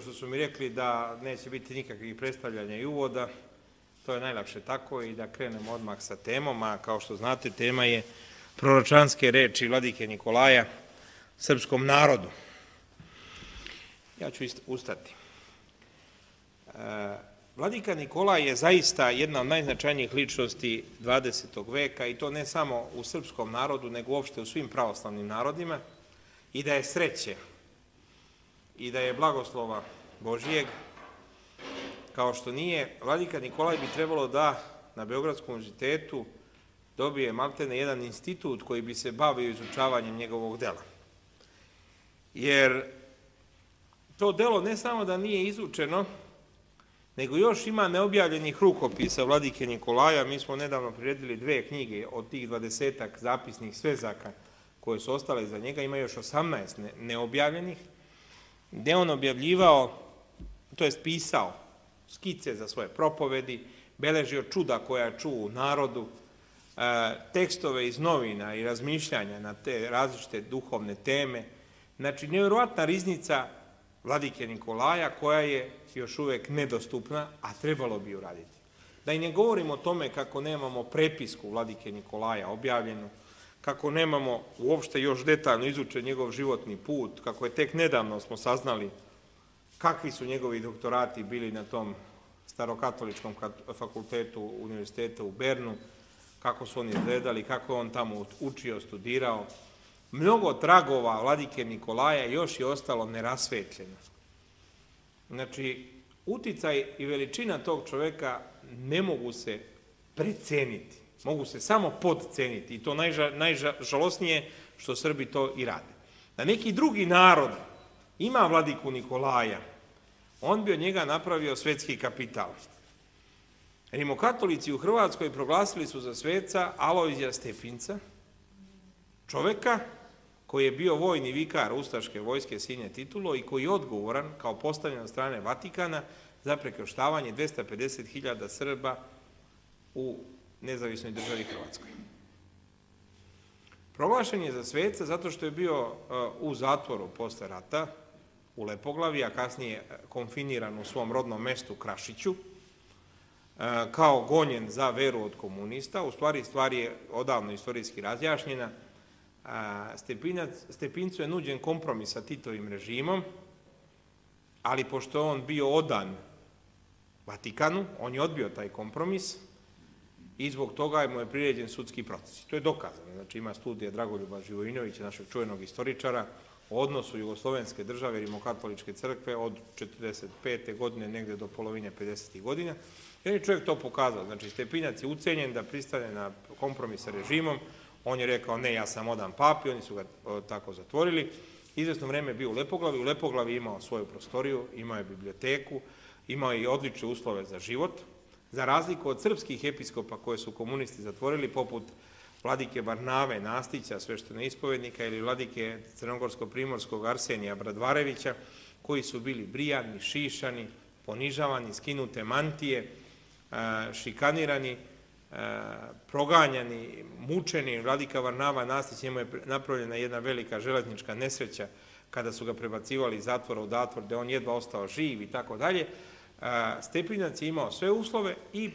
Što su mi rekli da neće biti nikakvih predstavljanja i uvoda, to je najlakše tako i da krenemo odmah sa temom, a kao što znate tema je proročanske reči vladike Nikolaja srpskom narodu. Ja ću ustati. Vladika Nikolaj je zaista jedna od najznačajnijih ličnosti 20. veka i to ne samo u srpskom narodu, nego uopšte u svim pravoslavnim narodima i da je sreće i da je blagoslova Božijeg, kao što nije, vladika Nikolaj bi trebalo da na Beogradskom univerzitetu dobije maltene jedan institut koji bi se bavio izučavanjem njegovog dela. Jer to delo ne samo da nije izučeno, nego još ima neobjavljenih rukopisa vladike Nikolaja. Mi smo nedavno priredili 2 knjige od tih 20-ak zapisnih svezaka koje su ostale iza njega, ima još 18 neobjavljenih, gde on objavljivao, to jest pisao skice za svoje propovedi, beležio čuda koja je čuo u narodu, tekstove iz novina i razmišljanja na te različite duhovne teme. Znači, nevjerovatna riznica vladike Nikolaja koja je još uvek nedostupna, a trebalo bi uraditi. Da i ne govorimo o tome kako nemamo prepisku vladike Nikolaja objavljenu, kako nemamo uopšte još detaljno izučen njegov životni put, kako je tek nedavno smo saznali kakvi su njegovi doktorati bili na tom starokatoličkom fakultetu univerziteta u Bernu, kako su oni izgledali, kako je on tamo učio, studirao. Mnogo tragova vladike Nikolaja još je ostalo nerasvetljeno. Znači, uticaj i veličina tog čoveka ne mogu se preceniti, mogu se samo podceniti i to najžalosnije što Srbi to i rade. Da neki drugi narod ima vladiku Nikolaja, on bi od njega napravio svetski kapital. Rimokatolici u Hrvatskoj proglasili su za sveca Alojzija Stepinca, čoveka koji je bio vojni vikar ustaške vojske Sinje Titulo i koji je odgovoran, kao postavljen od strane Vatikana, za prekrštavanje 250.000 Srba u nezavisnoj državi Hrvatskoj. Proglašen je za sveca zato što je bio u zatvoru posle rata, u Lepoglavi, a kasnije konfiniran u svom rodnom mestu Krašiću, kao gonjen za veru od komunista. U stvari, stvar je odavno istorijski razjašnjena. Stepincu je nuđen kompromis sa Titovim režimom, ali pošto je on bio odan Vatikanu, on je odbio taj kompromis i zbog toga mu je priređen sudski proces. To je dokazano. Znači, ima studija Dragoljuba Živojinovića, našeg čuvenog istoričara, o odnosu Jugoslovenske države i Rimokatoličke crkve od 1945. godine negde do polovine 50. godina. I on je čovjek to pokazao. Znači, Stepinac je ucenjen da pristane na kompromis sa režimom. On je rekao, ne, ja sam odan papi, oni su ga tako zatvorili. Izvesno vreme je bio u Lepoglavi. U Lepoglavi imao svoju prostoriju, imao je biblioteku, imao je i odlične uslove za život. Za razliku od srpskih episkopa koje su komunisti zatvorili, poput vladike Varnave Nastića, sveštenoispovednika, ili vladike crnogorsko-primorskog Arsenija Bradvarevića, koji su bili brijani, šišani, ponižavani, skinute mantije, šikanirani, proganjani, mučeni. Vladika Varnava Nastić, njemu je napravljena jedna velika železnička nesreća kada su ga prebacivali iz zatvora u zatvor, gde on jedva ostao živ i tako dalje. Stepinac je imao sve uslove i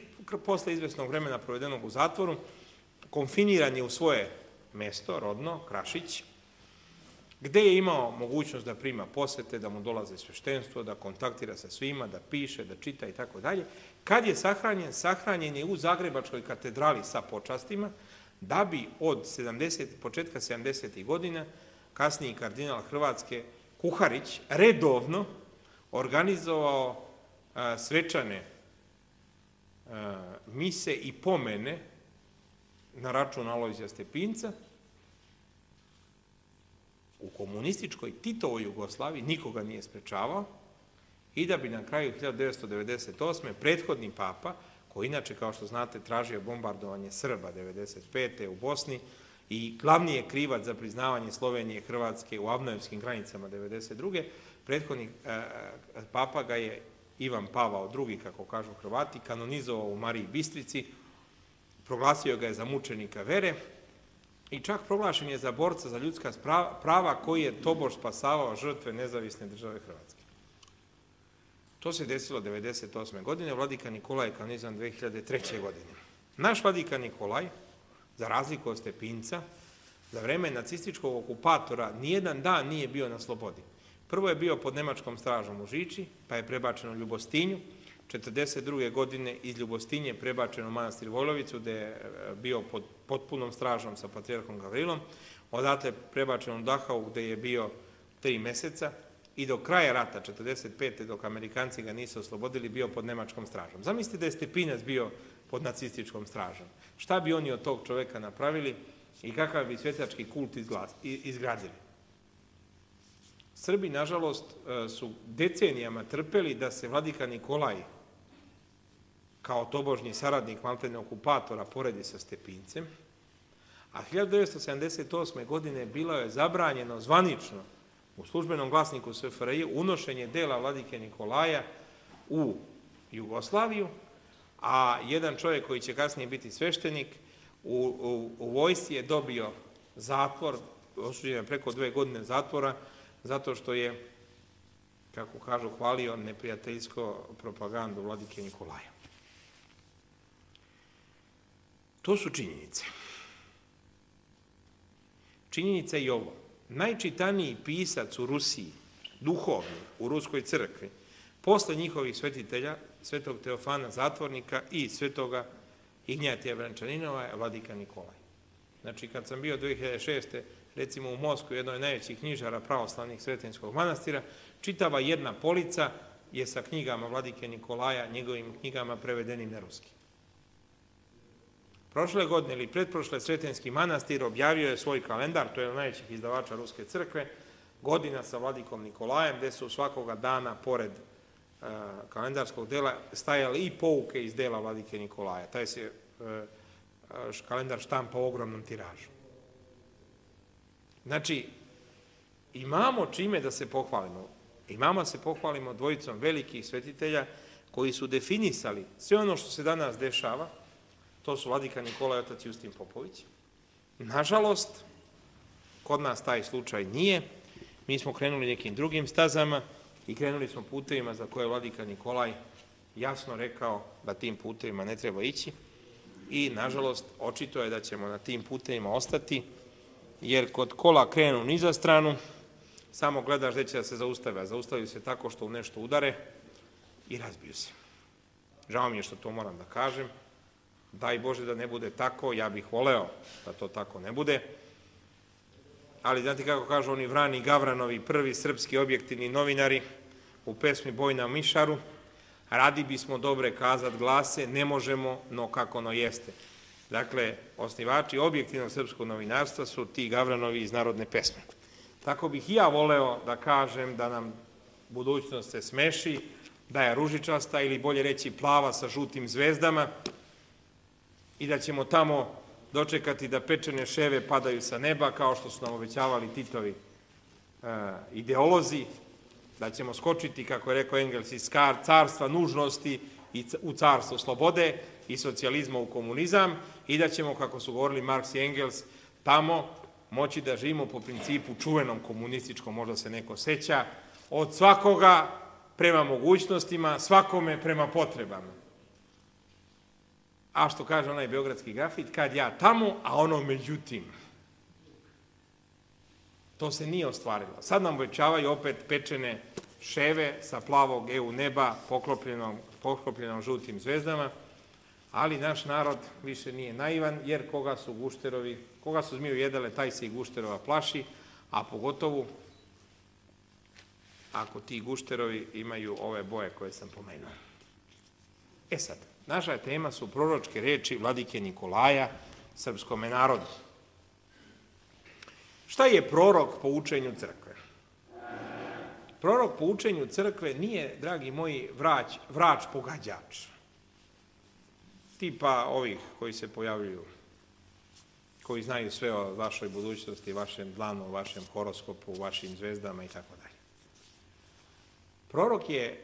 posle izvesnog vremena provedenog u zatvoru konfiniran je u svoje mesto, rodno, Krašić, gde je imao mogućnost da prima posete, da mu dolaze sveštenstvo, da kontaktira sa svima, da piše, da čita i tako dalje. Kad je sahranjen, sahranjen je u Zagrebačkoj katedrali sa počastima, da bi od početka 70. godina kasniji kardinal Hrvatske Kuharić redovno organizovao svečane mise i pomene na račun Alojzija Stepinca. U komunističkoj Titovoj Jugoslaviji nikoga nije sprečavao i da bi na kraju 1998. prethodni papa, koji inače, kao što znate, tražio bombardovanje Srba 1995. u Bosni i glavni je krivac za priznavanje Slovenije i Hrvatske u Avnojevskim granicama 1992. Prethodni papa ga je Ivan Pavao II, kako kažu Hrvati, kanonizovao u Mariji Bistrici, proglasio ga je za mučenika vere i čak proglašen je za borca za ljudska prava koji je tobož spasavao žrtve nezavisne države Hrvatske. To se desilo 1998. godine, vladika Nikolaj je kanonizovan 2003. godine. Naš vladika Nikolaj, za razliku od Stepinca, za vreme nacističkog okupatora nijedan dan nije bio na slobodi. Prvo je bio pod nemačkom stražom u Žiči, pa je prebačen u Ljubostinju. 1942. godine iz Ljubostinje je prebačen u manastir Vojlovicu, gde je bio pod potpunom stražom sa patrijarhom Gavrilom. Odatle prebačen u Dachau, gde je bio 3 meseca. I do kraja rata, 1945. dok Amerikanci ga nisu oslobodili, bio pod nemačkom stražom. Zamislite da je Stepinac bio pod nacističkom stražom. Šta bi oni od tog čoveka napravili i kakav bi svetački kult izgradili? Srbi, nažalost, su decenijama trpeli da se vladika Nikolaj kao tobožnji saradnik maltene okupatora poredi sa Stepincem, a 1978. godine bilo je zabranjeno zvanično u službenom glasniku SFRJ unošenje dela vladike Nikolaja u Jugoslaviju, a jedan čovjek koji će kasnije biti sveštenik u vojsci je dobio zatvor, osuđen je preko 2 godine zatvora, zato što je, kako kažu, hvalio neprijateljsku propagandu vladike Nikolaja. To su činjenice. Činjenica je i ovo. Najčitaniji pisac u Rusiji, duhovni, u Ruskoj crkvi, posle njihovih svetitelja, svetog Teofana Zatvornika i svetoga Ignjatija Brančaninova, je vladika Nikolaj. Znači, kad sam bio 2006. recimo u Moskvi, jednoj od najvećih knjižara pravoslavnih Sretenjskog manastira, čitava jedna polica je sa knjigama vladike Nikolaja, njegovim knjigama prevedenim na ruski. Prošle godine ili pretprošle Sretenjski manastir objavio je svoj kalendar, to je od najvećih izdavača Ruske crkve, godina sa vladikom Nikolajem, gde su svakoga dana, pored kalendarskog dela, stajale i pouke iz dela vladike Nikolaja. Taj se kalendar štampa u ogromnom tiražu. Znači, imamo čime da se pohvalimo. Imamo da se pohvalimo dvojicom velikih svetitelja koji su definisali sve ono što se danas dešava. To su vladika Nikolaj i otac Justin Popović. Nažalost, kod nas taj slučaj nije. Mi smo krenuli nekim drugim stazama i krenuli smo putevima za koje je vladika Nikolaj jasno rekao da tim putevima ne treba ići. I, nažalost, očito je da ćemo na tim putevima ostati, jer kod kola krenu niza stranu, samo gledaš gde će da se zaustave, a zaustavljaju se tako što u nešto udare i razbiju se. Žao mi je što to moram da kažem. Daj Bože da ne bude tako, ja bih voleo da to tako ne bude. Ali znate kako kažu oni Vrani Gavranovi, prvi srpski objektivni novinari u pesmi Boj na Mišaru, radi bismo dobre kazat glase, ne možemo, no kako no jeste. Dakle, osnivači objektivnog srpskog novinarstva su ti Gavranovi iz narodne pesme. Tako bih i ja voleo da kažem da nam budućnost se smeši, da je ružičasta ili bolje reći plava sa žutim zvezdama i da ćemo tamo dočekati da pečene ševe padaju sa neba, kao što su nam obećavali Titovi ideolozi, da ćemo skočiti, kako je rekao Engels, iz carstva nužnosti u carstvo slobode i socijalizma u komunizam i da ćemo, kako su govorili Marks i Engels, tamo moći da živimo po principu čuvenom komunističkom, možda se neko seća, od svakoga prema mogućnostima, svakome prema potrebama. A što kaže onaj beogradski grafit, kad ja tamo, a ono međutim. To se nije ostvarilo. Sad nam obećavaju opet pečene ševe sa plavog EU neba poklopljenom žutim zvezdama, ali naš narod više nije naivan, jer koga su zmiju jedale, taj se i gušterova plaši, a pogotovo ako ti gušterovi imaju ove boje koje sam pomenuo. E sad, naša tema su proročke reči vladike Nikolaja srpskome narodu. Šta je prorok po učenju crkve? Prorok po učenju crkve nije, dragi moji, vrač pogađač. Tipa ovih koji se pojavljuju, koji znaju sve o vašoj budućnosti, vašem dlanu, vašem horoskopu, vašim zvezdama i tako dalje. Prorok je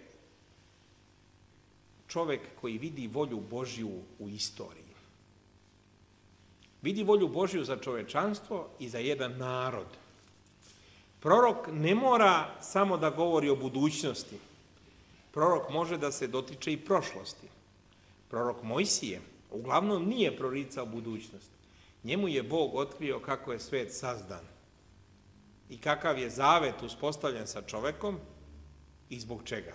čovek koji vidi volju Božju u istoriji. Vidi volju Božju za čovečanstvo i za jedan narod. Prorok ne mora samo da govori o budućnosti, prorok može da se dotiče i prošlosti. Prorok Mojsije uglavnom nije proricao budućnost. Njemu je Bog otkrio kako je svet sazdan i kakav je zavet uspostavljen sa čovekom i zbog čega.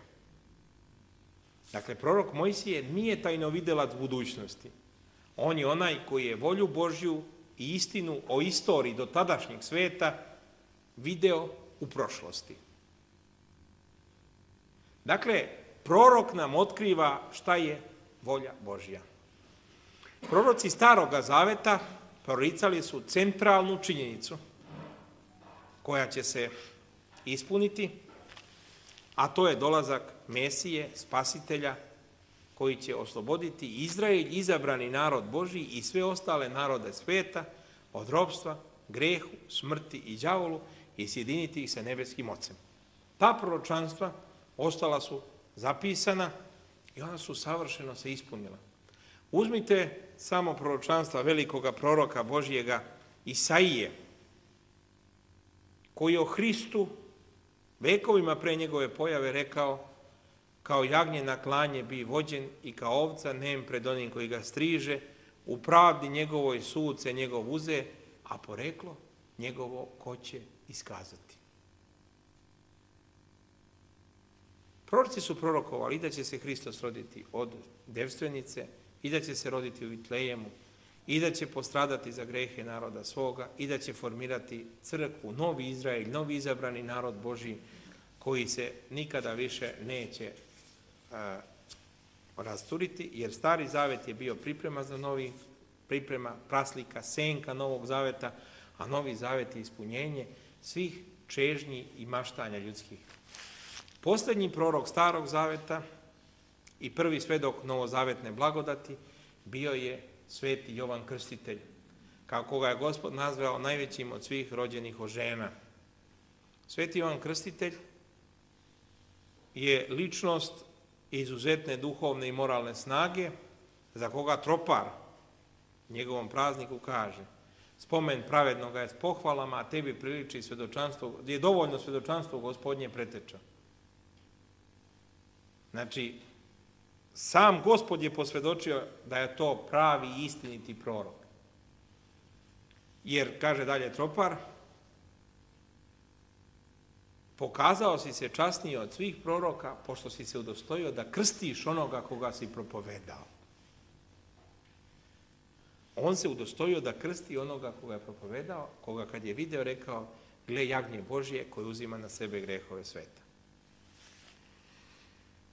Dakle, prorok Mojsije nije tajnovidelac budućnosti. On je onaj koji je volju Božju i istinu o istoriji do tadašnjeg sveta video u prošlosti. Dakle, prorok nam otkriva šta je volja Božja. Proroci Staroga Zaveta proricali su centralnu činjenicu koja će se ispuniti, a to je dolazak Mesije, Spasitelja, koji će osloboditi Izrael, izabrani narod Božji i sve ostale narode sveta od ropstva, grehu, smrti i đavolu i sjediniti ih sa nebeskim Ocem. Ta proročanstva ostala su zapisana i ona su savršeno se ispunila. Uzmite samo proročanstva velikoga proroka Božjega Isaije, koji je o Hristu vekovima pre njegove pojave rekao: kao jagnje na klanje bi vođen i kao ovca nem pred onim koji ga striže, u pravdi njegovoj suce njegov uze, a poreklo njegovo ko će iskazati. Proroci su prorokovali i da će se Hristos roditi od devstvenice, i da će se roditi u Vitlejemu, i da će postradati za grehe naroda svoga, i da će formirati crkvu, novi Izrael, novi izabrani narod Božji, koji se nikada više neće rasturiti, jer Stari Zavet je bio priprema za novi, priprema, praslika, senka Novog Zaveta, a Novi Zavet je ispunjenje svih čežnji i maštanja ljudskih. Posljednji prorok Starog Zaveta i prvi svedok novozavetne blagodati bio je sveti Jovan Krstitelj, kako ga je Gospod nazvao najvećim od svih rođenih od žena. Sveti Jovan Krstitelj je ličnost izuzetne duhovne i moralne snage, za koga tropar njegovom prazniku kaže: spomen pravednoga je s pohvalama, a tebi priliči svedočanstvo, gdje je dovoljno svedočanstvo Gospodnje preteča. Znači, sam Gospod je posvjedočio da je to pravi i istiniti prorok. Jer, kaže dalje tropar, pokazao si se časniji od svih proroka, pošto si se udostojio da krstiš onoga koga si propovedao. On se udostojio da krsti onoga koga je propovedao, koga kad je video rekao: gle jagnje Božje koje uzima na sebe grehove sveta.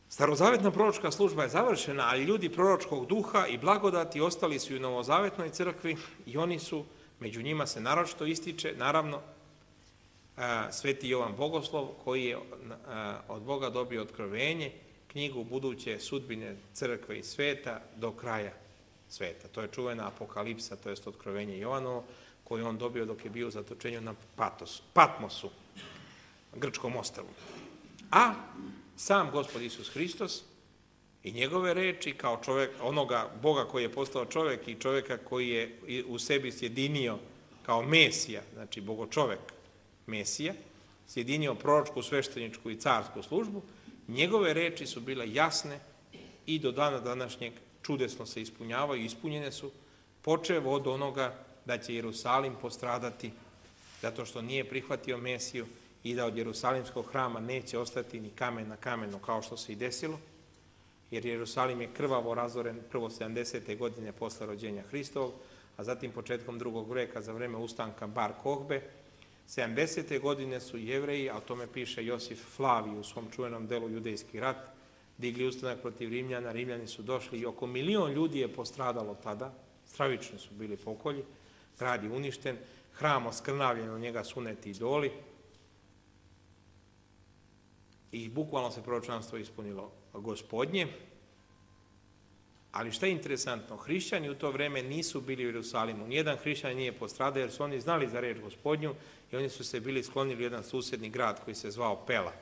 Starozavetna proročka služba je završena, ali ljudi proročkog duha i blagodati ostali su i u novozavetnoj crkvi i oni su, među njima se naročito ističe, naravno, sveti Jovan Bogoslov, koji je od Boga dobio otkrovenje, knjigu buduće sudbine crkve i sveta do kraja sveta. To je čuvena apokalipsa, to jest otkrovenje Jovanovo, koje on dobio dok je bio u zatočenju na Patmosu, grčkom ostrvu. A sam Gospod Isus Hristos i njegove reči kao čovjek, onoga Boga koji je postao čovjek i čovjeka koji je u sebi sjedinio kao Mesija, znači bogočovjek Mesija, sjedinio proročku, svešteničku i carsku službu, njegove reči su bile jasne i do dana današnjeg čudesno se ispunjavaju, ispunjene su, počev od onoga da će Jerusalim postradati zato što nije prihvatio Mesiju i da od Jerusalimskog hrama neće ostati ni kamen na kamenu, kao što se i desilo, jer Jerusalim je krvavo razoren prvo 70. godine posle rođenja Hristovog, a zatim početkom drugog veka za vreme ustanka Bar Kohbe. 70. godine su Jevreji, a o tome piše Josif Flavij u svom čuvenom delu Judejski rat, digli ustanak protiv Rimljana, Rimljani su došli i oko 1 milion ljudi je postradalo tada, stravični su bili pokolji, grad je uništen, hram oskrnavljen, u njega suneti idoli i bukvalno se proročanstvo ispunilo Gospodnje. Ali šta je interesantno, hrišćani u to vreme nisu bili u Jerusalimu, nijedan hrišćan nije postradao jer su oni znali za reč Gospodnju i oni su se bili sklonili u jedan susjedni grad koji se zvao Pela.